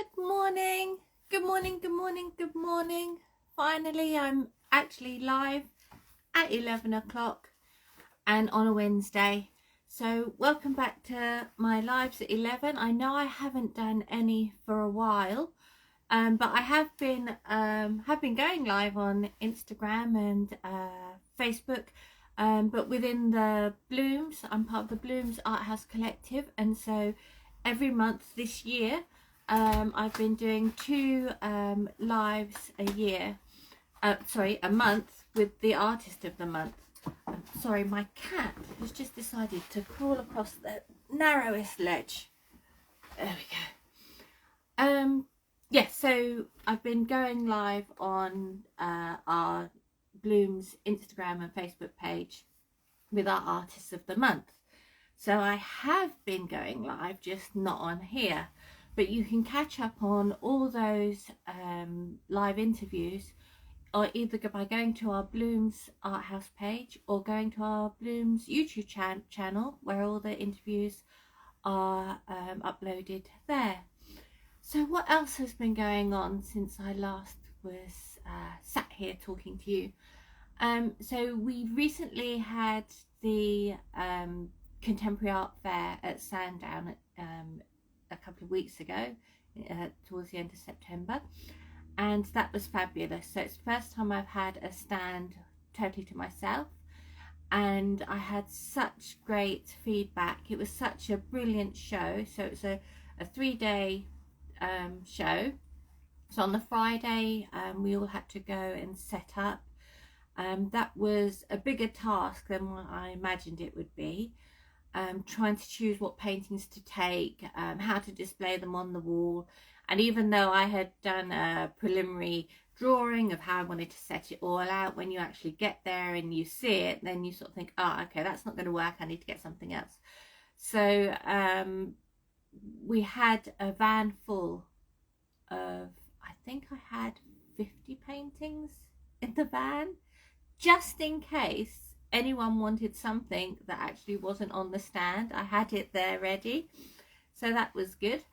Good morning, good morning, good morning, good morning. Finally, I'm actually live at 11 o'clock and on a Wednesday. So welcome back to my lives at 11. I know I haven't done any for a while, but I have been going live on Instagram and Facebook. But within the Blooms, I'm part of the Blooms Art House Collective, and so every month this year I've been doing two lives a month with the artist of the month. Sorry, my cat has just decided to crawl across the narrowest ledge. There we go. Yes, so I've been going live on our Bloom's Instagram and Facebook page with our artists of the month. So I have been going live, just not on here, but you can catch up on all those live interviews, or either by going to our Bloom's Art House page or going to our Bloom's YouTube channel, where all the interviews are uploaded there. So what else has been going on since I last was sat here talking to you? So we recently had the Contemporary Art Fair at Sandown a couple of weeks ago, towards the end of September, and that was fabulous. So it's the first time I've had a stand totally to myself, and I had such great feedback. It was such a brilliant show. So it's a 3-day show. So on the Friday we all had to go and set up. That was a bigger task than what I imagined it would be. Trying to choose what paintings to take, how to display them on the wall. And even though I had done a preliminary drawing of how I wanted to set it all out, when you actually get there and you see it, then you sort of think, oh, okay, that's not going to work, I need to get something else. So we had a van full of, I think I had 50 paintings in the van, just in case anyone wanted something that actually wasn't on the stand. I had it there ready, so that was good.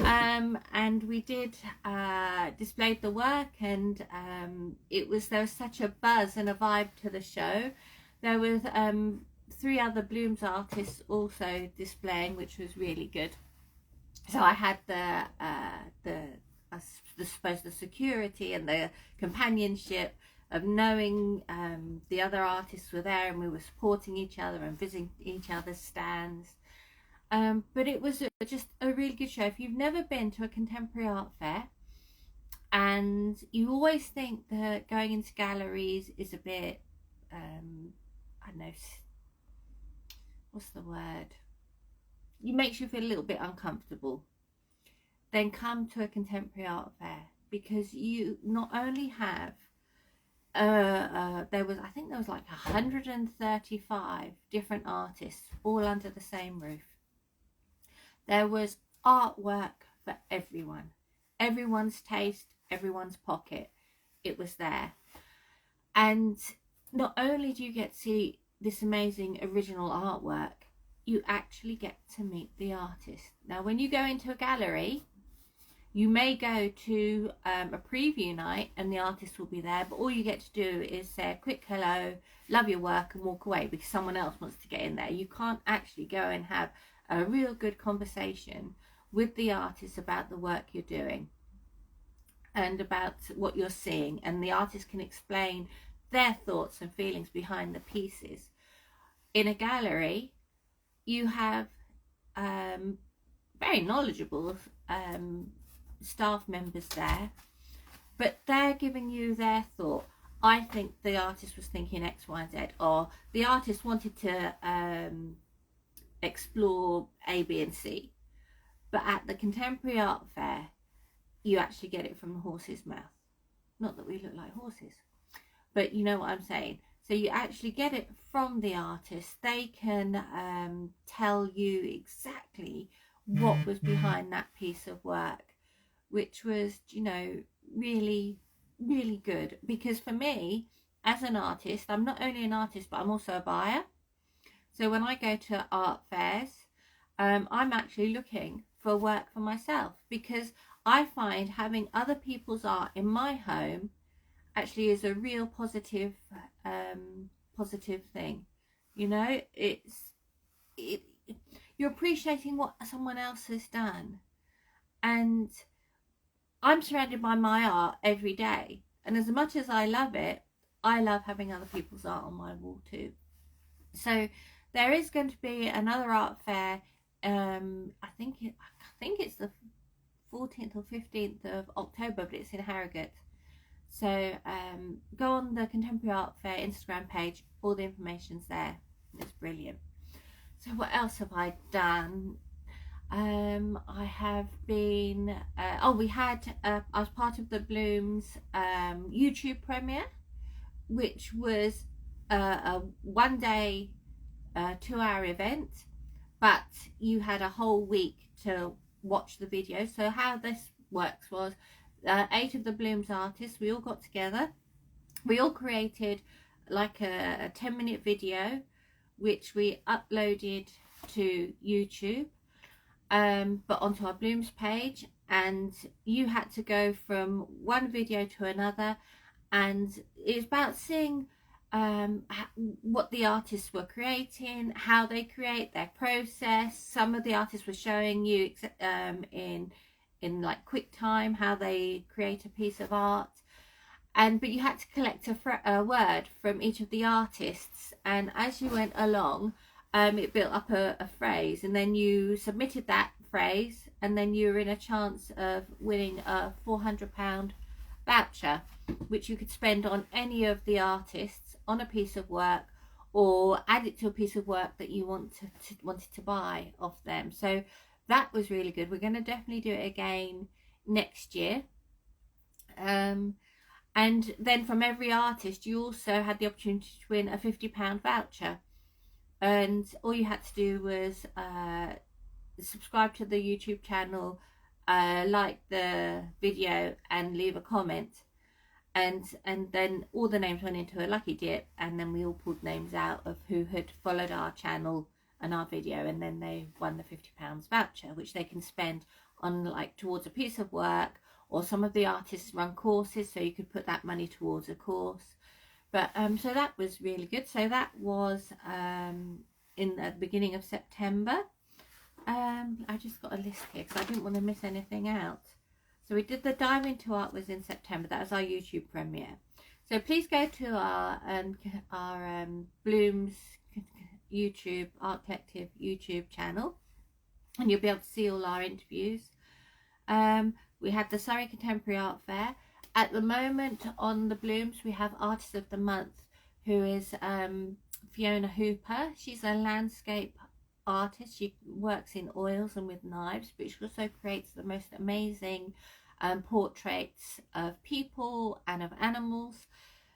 And we did displayed the work, and there was such a buzz and a vibe to the show. There was 3 other Blooms artists also displaying, which was really good. So I had I suppose the security and the companionship of knowing the other artists were there, and we were supporting each other and visiting each other's stands. But it was just a really good show. If you've never been to a contemporary art fair, and you always think that going into galleries is a bit, I don't know, what's the word? It makes you feel a little bit uncomfortable. Then come to a contemporary art fair, because you not only have there was like 135 different artists all under the same roof. There was artwork for everyone, everyone's taste, everyone's pocket. It was there. And not only do you get to see this amazing original artwork, you actually get to meet the artist. Now, when you go into a gallery, you may go to a preview night and the artist will be there, but all you get to do is say a quick hello, love your work, and walk away because someone else wants to get in there. You can't actually go and have a real good conversation with the artist about the work you're doing and about what you're seeing, and the artist can explain their thoughts and feelings behind the pieces. In a gallery, you have very knowledgeable staff members there, but they're giving you their thought. I think the artist was thinking X, Y, and Z, or the artist wanted to explore A, B, and C. But at the Contemporary Art Fair, you actually get it from the horse's mouth. Not that we look like horses, but you know what I'm saying. So you actually get it from the artist. They can tell you exactly what was behind that piece of work, which was, you know, really, really good. Because for me, as an artist, I'm not only an artist, but I'm also a buyer. So when I go to art fairs, I'm actually looking for work for myself, because I find having other people's art in my home actually is a real positive thing. You know, you're appreciating what someone else has done, and I'm surrounded by my art every day, and as much as I love it, I love having other people's art on my wall too. So there is going to be another art fair. I think it's the 14th or 15th of October, but it's in Harrogate. So go on the Contemporary Art Fair Instagram page, all the information's there. It's brilliant. So what else have I done? I have been we had I was part of the Blooms YouTube premiere, which was a 1 day 2-hour event, but you had a whole week to watch the video. So how this works was 8 of the Blooms artists, we all got together, we all created like a 10-minute video which we uploaded to YouTube, but onto our Blooms page, and you had to go from one video to another, and it's about seeing what the artists were creating, how they create their process. Some of the artists were showing you in like quick time how they create a piece of art, but you had to collect a word from each of the artists, and as you went along it built up a phrase, and then you submitted that phrase, and then you were in a chance of winning a £400 voucher, which you could spend on any of the artists on a piece of work, or add it to a piece of work that you wanted to buy off them. So that was really good. We're going to definitely do it again next year. And then from every artist you also had the opportunity to win a £50 voucher, and all you had to do was subscribe to the YouTube channel, like the video, and leave a comment, and then all the names went into a lucky dip, and then we all pulled names out of who had followed our channel and our video, and then they won the £50 voucher, which they can spend on like towards a piece of work, or some of the artists run courses, so you could put that money towards a course. But so that was really good. So that was in the beginning of September. I just got a list here because I didn't want to miss anything out. So we did the Dive Into Art was in September. That was our YouTube premiere. So please go to our Blooms YouTube Art Collective YouTube channel, and you'll be able to see all our interviews. We had the Surrey Contemporary Art Fair. At the moment on the Blooms we have Artist of the Month, who is Fiona Hooper. She's a landscape artist. She works in oils and with knives, but she also creates the most amazing portraits of people and of animals.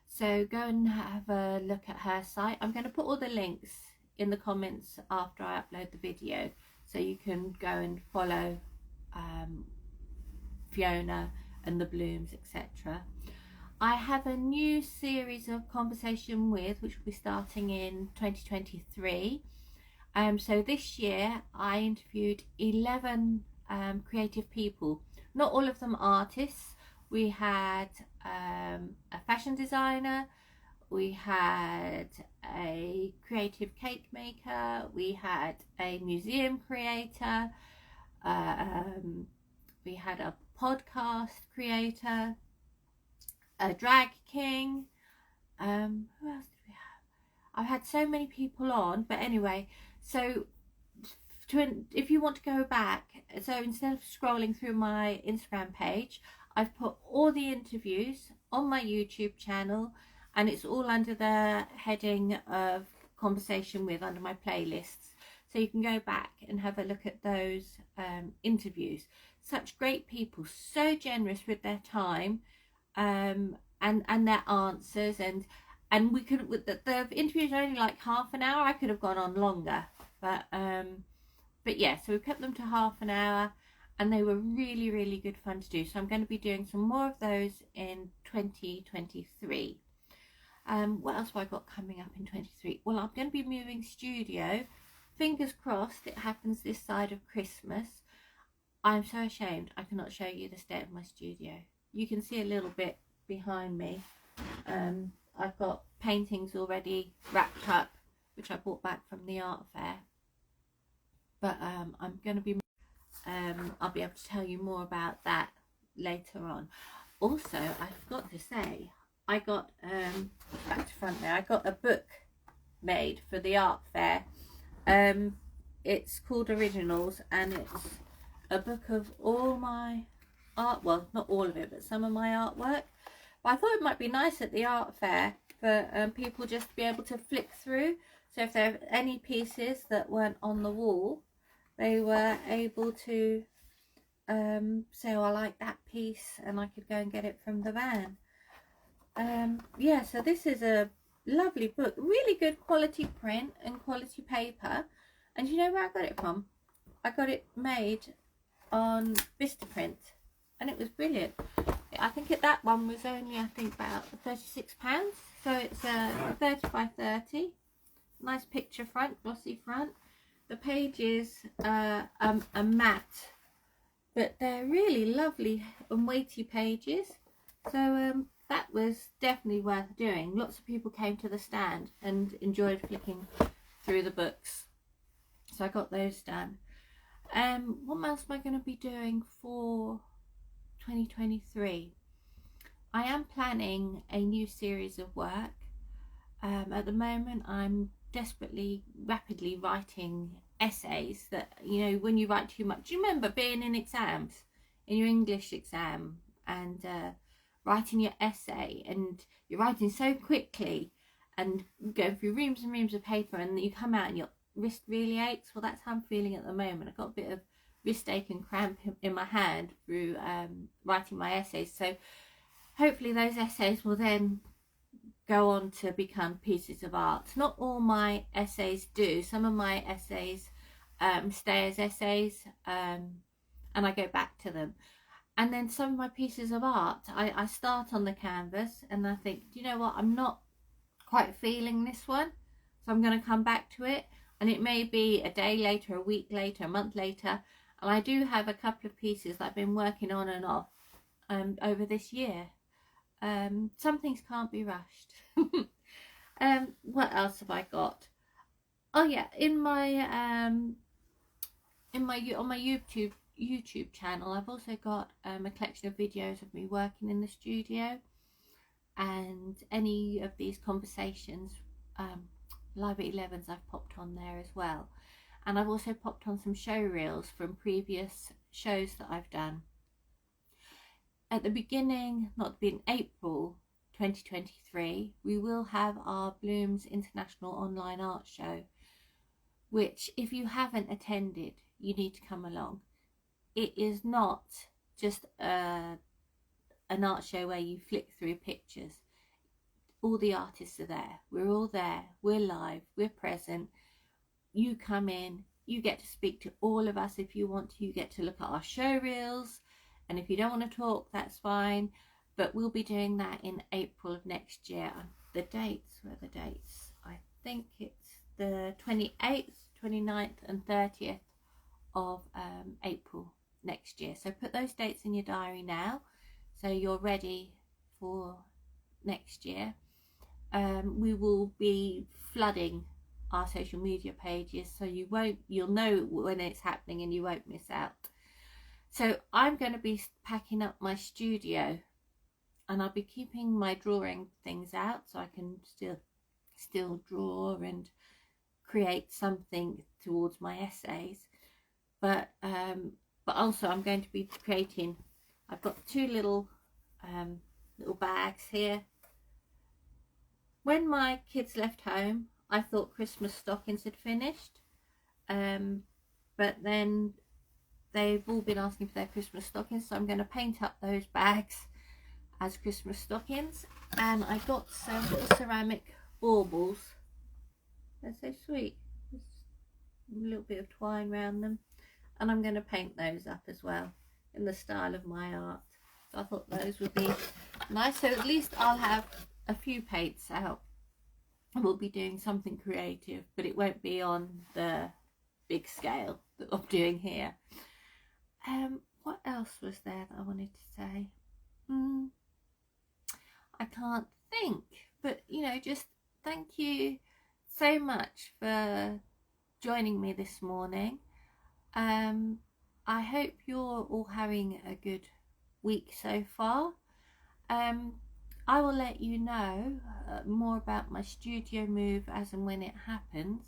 So go and have a look at her site. I'm going to put all the links in the comments after I upload the video, so you can go and follow Fiona and the Blooms, etc. I have a new series of conversation with, which will be starting in 2023. So this year I interviewed 11 creative people, not all of them artists. We had a fashion designer, we had a creative cake maker, we had a museum creator, we had a podcast creator, a drag king. Who else did we have? I've had so many people on, but anyway, so if you want to go back, so instead of scrolling through my Instagram page, I've put all the interviews on my YouTube channel, and it's all under the heading of Conversation With, under my playlists, so you can go back and have a look at those interviews. Such great people, so generous with their time and their answers, and we could, the interviews are only like half an hour. I could have gone on longer, but yeah, so we kept them to half an hour, and they were really, really good fun to do. So I'm going to be doing some more of those in 2023. What else have I got coming up in 2023? Well, I'm going to be moving studio. Fingers crossed it happens this side of Christmas. I'm so ashamed I cannot show you the state of my studio. You can see a little bit behind me. I've got paintings already wrapped up, which I bought back from the art fair. But I'm going to be, I'll be able to tell you more about that later on. Also, I forgot to say, I got, back to front there, I got a book made for the art fair. It's called Originals, and it's a book of all my art, well, not all of it, but some of my artwork. But I thought it might be nice at the art fair for people just to be able to flick through. So if there are any pieces that weren't on the wall, they were able to say, oh, I like that piece, and I could go and get it from the van. Yeah, so this is a lovely book, really good quality print and quality paper. And you know where I got it from? I got it made on Vistaprint, and it was brilliant. I think that one was only, I think, about £36. So it's a 30 by 30. Nice picture front, glossy front. The pages are matte, but they're really lovely and weighty pages. So that was definitely worth doing. Lots of people came to the stand and enjoyed flicking through the books. So I got those done. What else am I going to be doing for 2023? I am planning a new series of work. At the moment I'm rapidly writing essays that, you know, when you write too much, do you remember being in exams, in your English exam, and writing your essay, and you're writing so quickly and going through reams and reams of paper, and you come out and your wrist really aches? Well, that's how I'm feeling at the moment. I've got a bit of wrist ache and cramp in my hand through writing my essays. So hopefully those essays will then go on to become pieces of art. Not all my essays do. Some of my essays stay as essays, and I go back to them. And then some of my pieces of art, I start on the canvas and I think, do you know what, I'm not quite feeling this one, so I'm going to come back to it. And it may be a day later, a week later, a month later. And I do have a couple of pieces that I've been working on and off over this year. Some things can't be rushed. What else have I got? Oh yeah, on my YouTube channel, I've also got a collection of videos of me working in the studio, and any of these conversations, live at 11s, I've popped on there as well. And I've also popped on some show reels from previous shows that I've done. At the beginning, in April 2023, we will have our Blooms International Online Art Show, which, if you haven't attended, you need to come along. It is not just an art show where you flick through pictures. All the artists are there. We're all there. We're live. We're present. You come in. You get to speak to all of us if you want to. You get to look at our show reels. And if you don't want to talk, that's fine. But we'll be doing that in April of next year. The dates, where are the dates? I think it's the 28th, 29th and 30th of April next year. So put those dates in your diary now, so you're ready for next year. We will be flooding our social media pages, so you'll know when it's happening and you won't miss out. So I'm going to be packing up my studio, and I'll be keeping my drawing things out so I can still draw and create something towards my essays. But also I'm going to be creating, I've got two little bags here. When my kids left home, I thought Christmas stockings had finished, but then they've all been asking for their Christmas stockings, so I'm going to paint up those bags as Christmas stockings. And I got some little ceramic baubles. They're so sweet. Just a little bit of twine around them, and I'm going to paint those up as well in the style of my art. So I thought those would be nice. So at least I'll have a few paints out. We'll be doing something creative, but it won't be on the big scale that I'm doing here. What else was there that I wanted to say? I can't think, but you know, just thank you so much for joining me this morning. I hope you're all having a good week so far. I will let you know more about my studio move as and when it happens,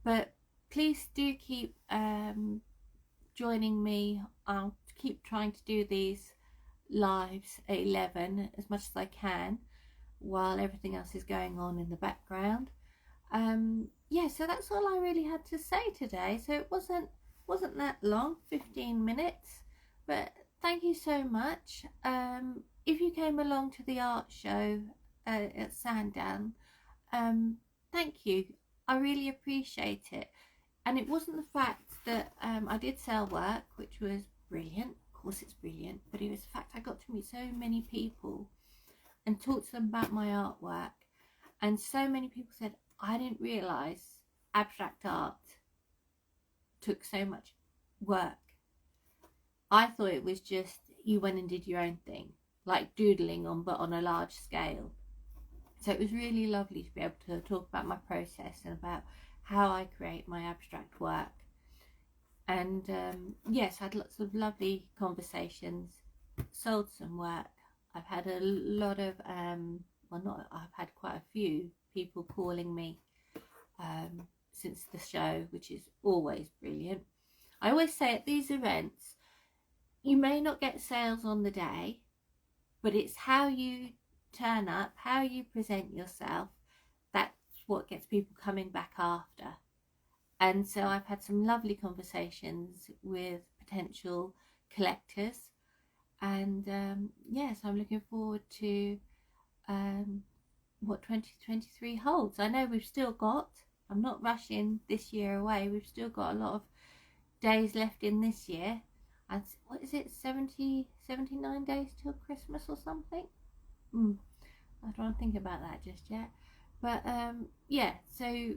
but please do keep joining me. I'll keep trying to do these lives at 11 as much as I can while everything else is going on in the background. Yeah, so that's all I really had to say today. So it wasn't that long, 15 minutes, but thank you so much. If you came along to the art show at Sandown, thank you. I really appreciate it. And it wasn't the fact that I did sell work, which was brilliant. Of course it's brilliant, but it was the fact I got to meet so many people and talk to them about my artwork. And so many people said, I didn't realise abstract art took so much work. I thought it was just you went and did your own thing, like doodling but on a large scale. So it was really lovely to be able to talk about my process and about how I create my abstract work. And yes, I had lots of lovely conversations, sold some work. I've had a lot of I've had quite a few people calling me since the show, which is always brilliant. I always say at these events, you may not get sales on the day, but it's how you turn up, how you present yourself, that's what gets people coming back after. And so I've had some lovely conversations with potential collectors, and yes, I'm looking forward to what 2023 holds. I know we've still got, I'm not rushing this year away, we've still got a lot of days left in this year. And what is it, 79 days till Christmas or something? I don't think about that just yet. But yeah, so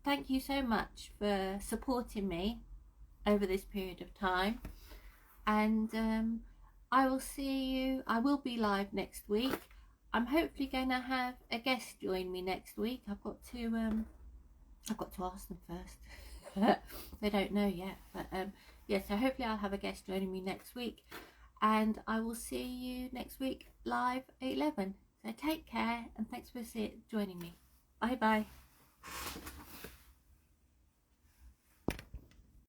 thank you so much for supporting me over this period of time. And I will be live next week. I'm hopefully going to have a guest join me next week. I've got to ask them first. They don't know yet, but yeah, so hopefully I'll have a guest joining me next week, and I will see you next week live at 11. So take care, and thanks for joining me. Bye bye.